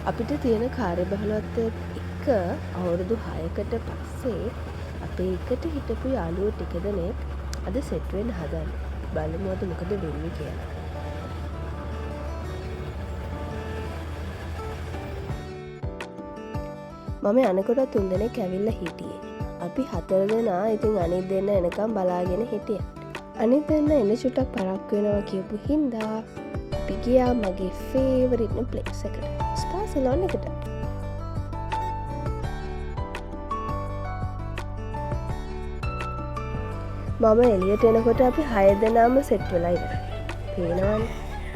අපිට තියෙන කාර්යබහුලත්වය එක්ක අවුරුදු 6කට පස්සේ අපේ එකට හිටපු යාළුවෝ ටික දෙනෙක් අද සෙට් වෙන්න හදන්නේ. බලමු අද මොකද වෙන්නේ කියලා. මම යනකොට 3 දෙනෙක් ඇවිල්ලා හිටියේ. අපි 4 දෙනා ඉතින් අනිත් දෙන්න එනකම් බලාගෙන හිටියා. අනිත් දෙන්න එන චුට්ටක් පරක්කු වෙනවා කියපු හින්දා අපි ගියා මගේ ෆේවරිට් ප්ලේස් එකට. ස්පා සලෝන් එකට. මම එළියට එනකොට අපි 6 දෙනාම සෙට් වෙලා ඉවරයි. පේනවනේ.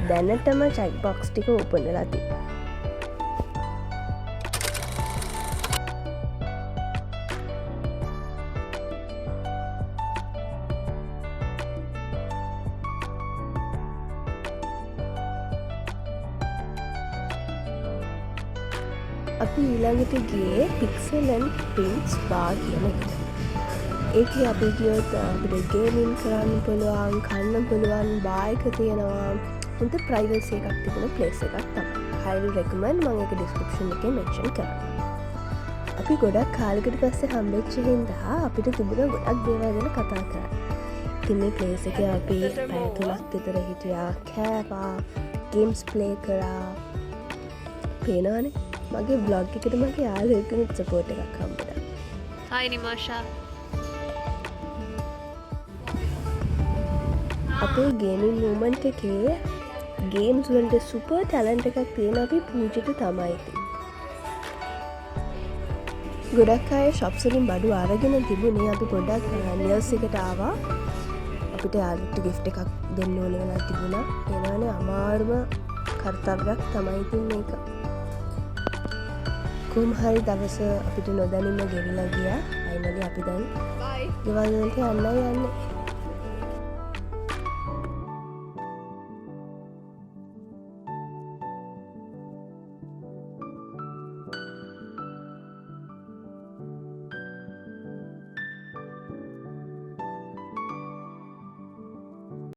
දැනටම චෙක් බොක්ස් ටික ඕපන් වෙලා තියෙනවා. අපි ඊළඟට ගියේ පික්සල් ඇන්ඩ් ප්‍රින්ට් ස්පා කියන එකට. ඒකේ අපි ගියොත් අපිට ගේමින් කරන්න පුළුවන්, කන්න පුළුවන්, බාර් එක තියෙනවා. හොඳ ප්‍රයිවසි එකක් තිබුණ ප්ලේස් එකක් තමයි. highly recommend. මම ඒක description එකේ mention කරනවා. අපි ගොඩක් කාලෙකට පස්සේ හම්බෙච්ච හින්දා අපිට තිබුණ ගොඩක් දේවල් ගැන කතා කරා. ඉතින් මේ ප්ලේස් එකේ අපි පැය 3ක් විතර හිටියා, කෑවා, ගේම්ස් ප්ලේ කරා. පේනවනේ. මගේ බ්ලොග් එකට මගේ යාළුවෙකුට සපෝට් එකක් හම්බුණා. Hi Nimasha. අපේ ගේමින් මූමන්ට් එකේ ගේම්ස් වලට සුපර් ටැලන්ට් එකක් තියෙන අපි පූජිට තමයි ඉතින්. ගොඩක් අය shops වලින් බඩු අරගෙන තිබුණේ. අපි පොඩ්ඩක් නිවස් එකට ආවා. අපිට යාළුවට gift එකක් දෙන්න ඕන වෙලා තිබුණා. එනවනේ අමාරුම කර්තව්‍යයක් තමයි ඉතින් මේක. කොහොම හරි දවස අපිට නොදැනීම ගෙවිලා ගියා. finally අපි දැන් ගෙවල් වලට යන්නයි යන්නේ.